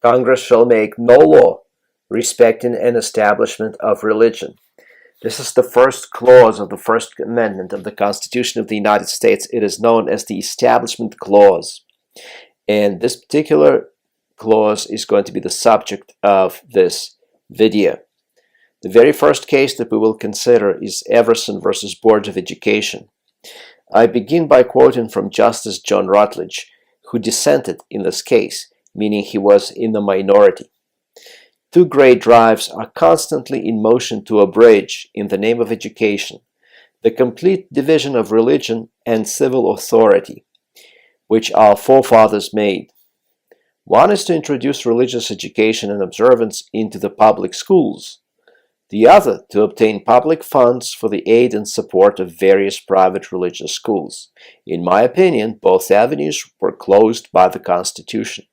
Congress shall make no law respecting an establishment of religion. This is the first clause of the First Amendment of the Constitution of the United States. It is known as the Establishment Clause. And this particular clause is going to be the subject of this video. The very first case that we will consider is Everson versus Board of Education. I begin by quoting from Justice John Rutledge, who dissented in this case, meaning he was in the minority. Two great drives are constantly in motion to abridge, in the name of education, the complete division of religion and civil authority, which our forefathers made. One is to introduce religious education and observance into the public schools. The other, to obtain public funds for the aid and support of various private religious schools. In my opinion, both avenues were closed by the Constitution.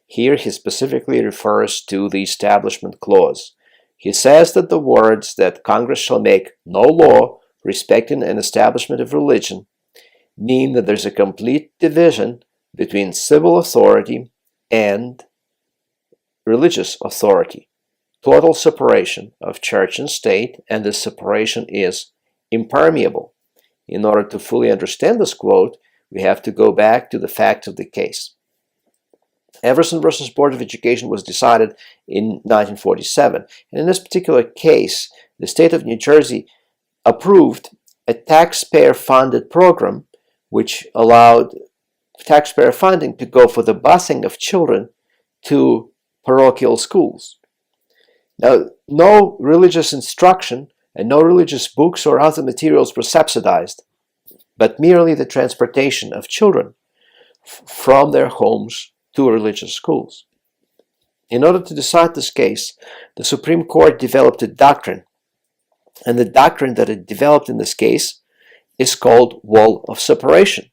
Here he specifically refers to the Establishment Clause. He says that the words that Congress shall make no law respecting an establishment of religion mean that there's a complete division between civil authority and religious authority. Total separation of church and state, and this separation is impermeable. In order to fully understand this quote, we have to go back to the facts of the case. Everson versus Board of Education was decided in 1947, and in this particular case, the state of New Jersey approved a taxpayer-funded program which allowed taxpayer funding to go for the busing of children to parochial schools. Now, no religious instruction and no religious books or other materials were subsidized, but merely the transportation of children from their homes to religious schools. In order to decide this case, the Supreme Court developed a doctrine, and the doctrine that it developed in this case is called wall of separation.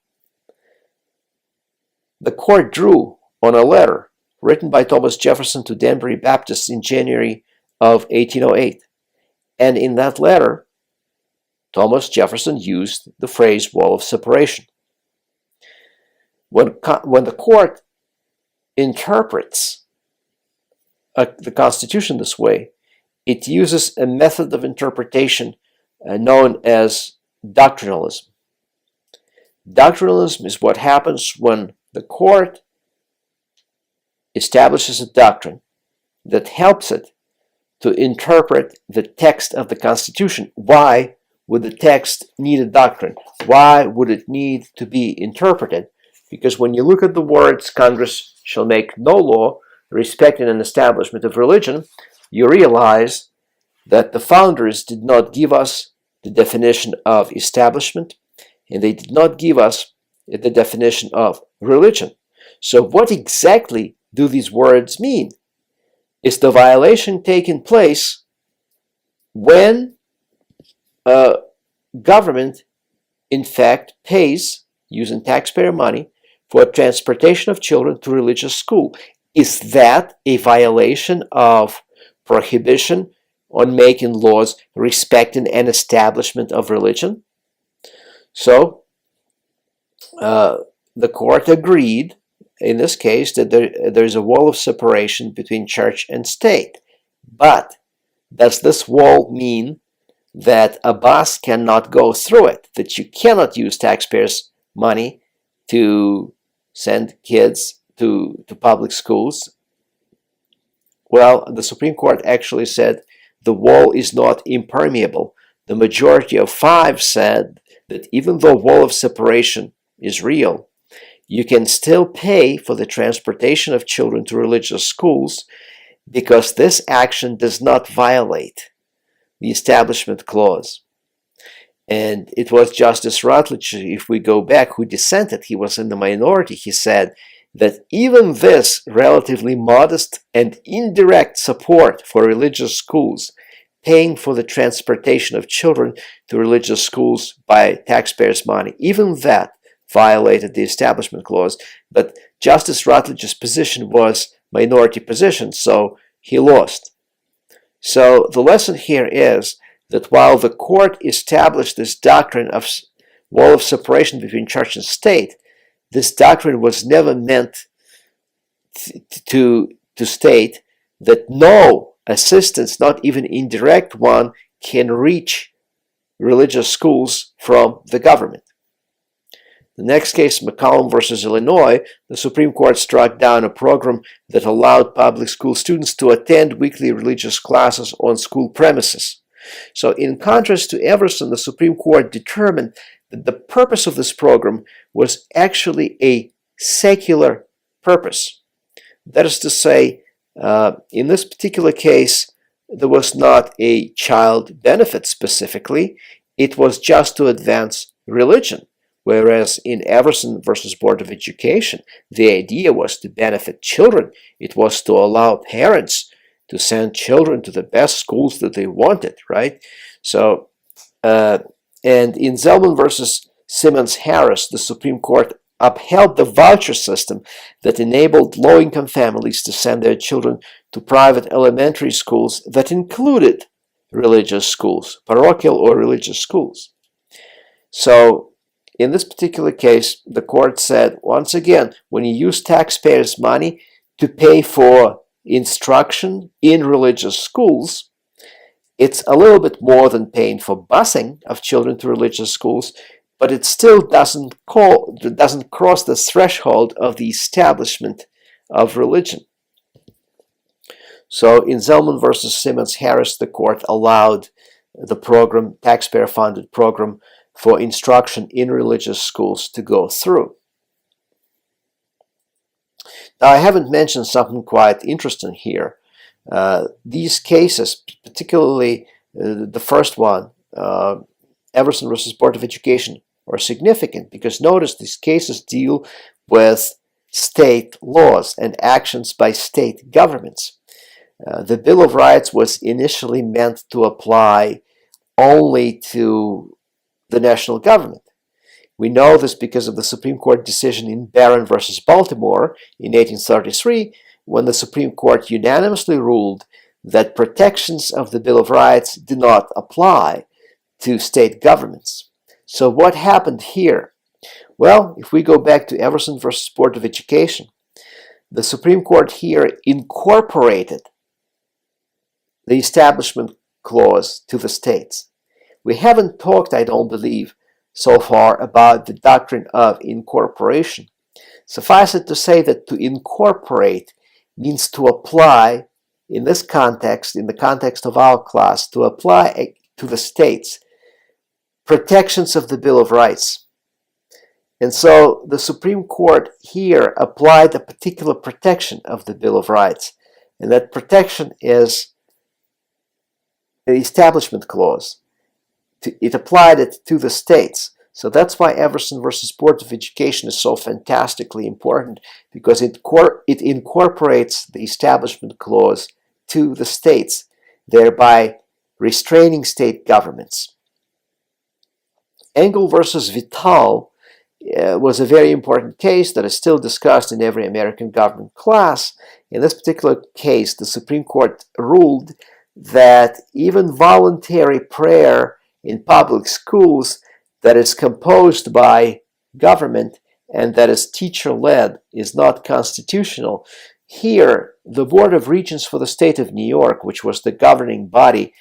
The court drew on a letter written by Thomas Jefferson to Danbury Baptists in January of 1808, and in that letter, Thomas Jefferson used the phrase wall of separation. When the court interprets the Constitution this way, it uses a method of interpretation known as doctrinalism. Doctrinalism is what happens when the court establishes a doctrine that helps it to interpret the text of the Constitution. Why would the text need a doctrine? Why would it need to be interpreted? Because when you look at the words, Congress shall make no law respecting an establishment of religion, you realize that the founders did not give us the definition of establishment, and they did not give us the definition of religion. So what exactly do these words mean? Is the violation taking place when government, in fact, pays, using taxpayer money, for transportation of children to religious school? Is that a violation of prohibition on making laws respecting an establishment of religion? So, the court agreed in this case that there's a wall of separation between church and state. But does this wall mean that a bus cannot go through it, that you cannot use taxpayers' money to send kids to public schools? Well, the Supreme Court actually said the wall is not impermeable. The majority of 5 said that even though wall of separation is real, you can still pay for the transportation of children to religious schools because this action does not violate the Establishment Clause. And it was Justice Rutledge, if we go back, who dissented. He was in the minority. He said that even this relatively modest and indirect support for religious schools, paying for the transportation of children to religious schools by taxpayers' money, even that violated the Establishment Clause. But Justice Rutledge's position was minority position, so he lost. So the lesson here is that while the court established this doctrine of wall of separation between church and state, this doctrine was never meant to to state that no assistance, not even indirect one, can reach religious schools from the government. The next case, McCollum versus Illinois, the Supreme Court struck down a program that allowed public school students to attend weekly religious classes on school premises. So in contrast to Everson, the Supreme Court determined that the purpose of this program was actually a secular purpose. That is to say, in this particular case, there was not a child benefit specifically. It was just to advance religion. Whereas in Everson versus Board of Education, the idea was to benefit children. It was to allow parents to send children to the best schools that they wanted, right? So, and in Zellman versus Simmons-Harris, the Supreme Court upheld the voucher system that enabled low-income families to send their children to private elementary schools that included religious schools, parochial or religious schools. So, in this particular case, the court said, once again, when you use taxpayers' money to pay for instruction in religious schools, it's a little bit more than paying for busing of children to religious schools, but it still doesn't cross the threshold of the establishment of religion. So in Zellman versus Simmons-Harris, the court allowed the program, taxpayer-funded program, for instruction in religious schools to go through. Now, I haven't mentioned something quite interesting here. These cases, particularly the first one, Everson versus Board of Education, are significant because notice these cases deal with state laws and actions by state governments. The Bill of Rights was initially meant to apply only to the national government. We know this because of the Supreme Court decision in Barron versus Baltimore in 1833, when the Supreme Court unanimously ruled that protections of the Bill of Rights do not apply to state governments. So what happened here? Well, if we go back to Everson versus Board of Education, the Supreme Court here incorporated the Establishment Clause to the states. We haven't talked, I don't believe, so far about the doctrine of incorporation. Suffice it to say that to incorporate means to apply, in this context, in the context of our class, to apply to the states protections of the Bill of Rights. And so the Supreme Court here applied a particular protection of the Bill of Rights, and that protection is the Establishment Clause. It applied it to the states. So that's why Everson versus Board of Education is so fantastically important, because it incorporates the Establishment Clause to the states, thereby restraining state governments. Engel versus Vital was a very important case that is still discussed in every American government class. In this particular case, the Supreme Court ruled that even voluntary prayer in public schools that is composed by government and that is teacher-led is not constitutional. Here, the Board of Regents for the state of New York, which was the governing body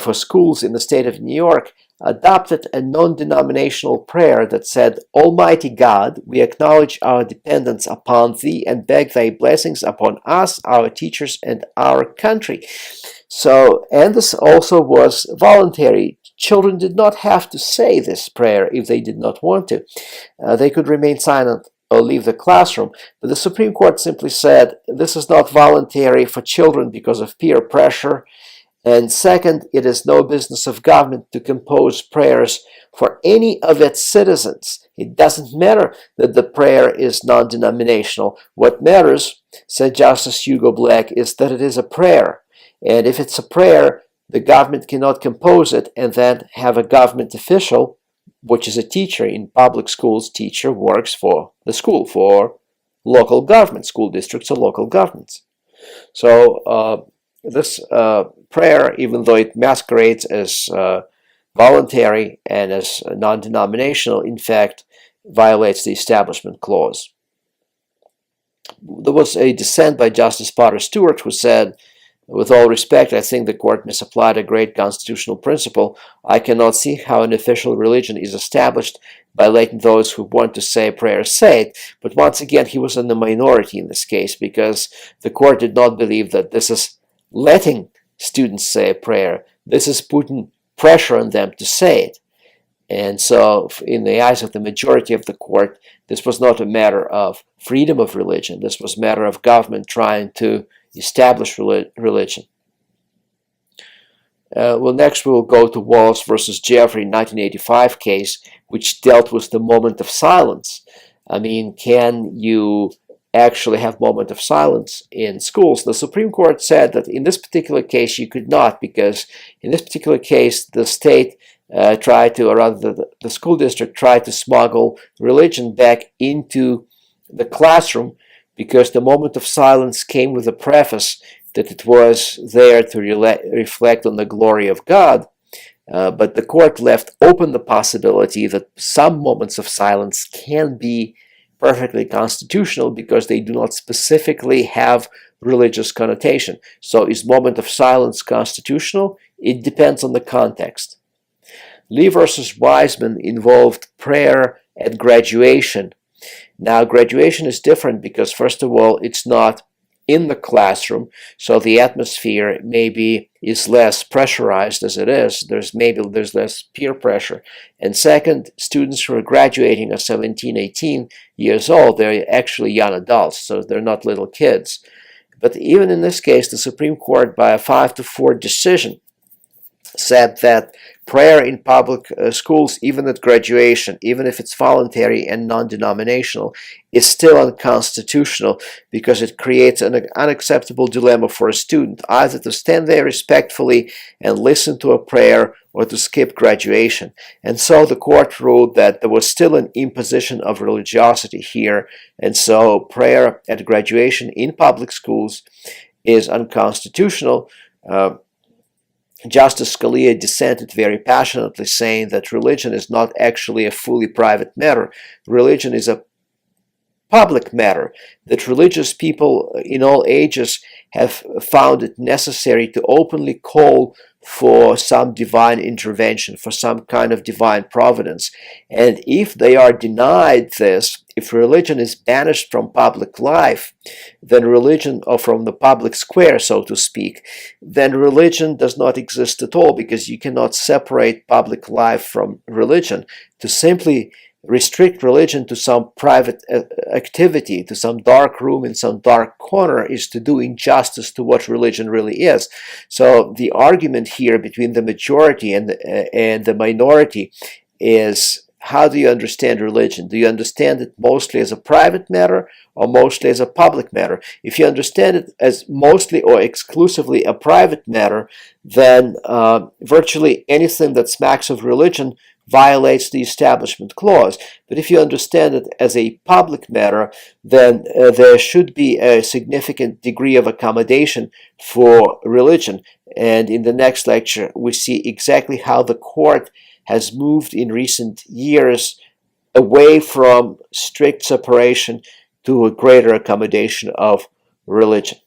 for schools in the state of New York, adopted a non-denominational prayer that said, "Almighty God, we acknowledge our dependence upon Thee and beg Thy blessings upon us, our teachers, and our country." So, and this also was voluntary. Children did not have to say this prayer if they did not want to. They could remain silent or leave the classroom. But the Supreme Court simply said this is not voluntary for children because of peer pressure. And second, it is no business of government to compose prayers for any of its citizens. It doesn't matter that the prayer is non-denominational. What matters, said Justice Hugo Black, is that it is a prayer. And if it's a prayer, the government cannot compose it and then have a government official, which is a teacher in public schools. Teacher works for the school, for local government, school districts or local governments. So this prayer, even though it masquerades as voluntary and as non-denominational, in fact, violates the Establishment Clause. There was a dissent by Justice Potter Stewart who said, "With all respect, I think the court misapplied a great constitutional principle. I cannot see how an official religion is established by letting those who want to say a prayer say it." But once again, he was in the minority in this case, because the court did not believe that this is letting students say a prayer. This is putting pressure on them to say it. And so, in the eyes of the majority of the court, this was not a matter of freedom of religion. This was a matter of government trying to establish religion. Well, next we'll go to Wallace versus Jeffrey 1985 case, which dealt with the moment of silence. I mean, can you actually have moment of silence in schools? The Supreme Court said that in this particular case you could not, because in this particular case the state tried to, or rather the school district tried to smuggle religion back into the classroom, because the moment of silence came with a preface that it was there to reflect on the glory of God. But the court left open the possibility that some moments of silence can be perfectly constitutional because they do not specifically have religious connotation. So is moment of silence constitutional? It depends on the context. Lee versus Wiseman involved prayer at graduation. Now, graduation is different because, first of all, it's not in the classroom, so the atmosphere maybe is less pressurized as it is. There's less peer pressure. And second, students who are graduating are 17, 18 years old. They're actually young adults, so they're not little kids. But even in this case, the Supreme Court, by a 5-4 decision, said that prayer in public schools, even at graduation, even if it's voluntary and non-denominational, is still unconstitutional because it creates an unacceptable dilemma for a student, either to stand there respectfully and listen to a prayer or to skip graduation. And so the court ruled that there was still an imposition of religiosity here, and so prayer at graduation in public schools is unconstitutional. Justice Scalia dissented very passionately, saying that religion is not actually a fully private matter. Religion is a public matter, that religious people in all ages have found it necessary to openly call for some divine intervention, for some kind of divine providence. And if they are denied this, if religion is banished from public life, then religion, or from the public square, so to speak, then religion does not exist at all, because you cannot separate public life from religion. To simply restrict religion to some private activity, to some dark room in some dark corner, is to do injustice to what religion really is. So the argument here between the majority and the minority is, how do you understand religion? Do you understand it mostly as a private matter or mostly as a public matter? If you understand it as mostly or exclusively a private matter, then virtually anything that smacks of religion violates the Establishment Clause. But if you understand it as a public matter, then there should be a significant degree of accommodation for religion. And in the next lecture, we see exactly how the court has moved in recent years away from strict separation to a greater accommodation of religion.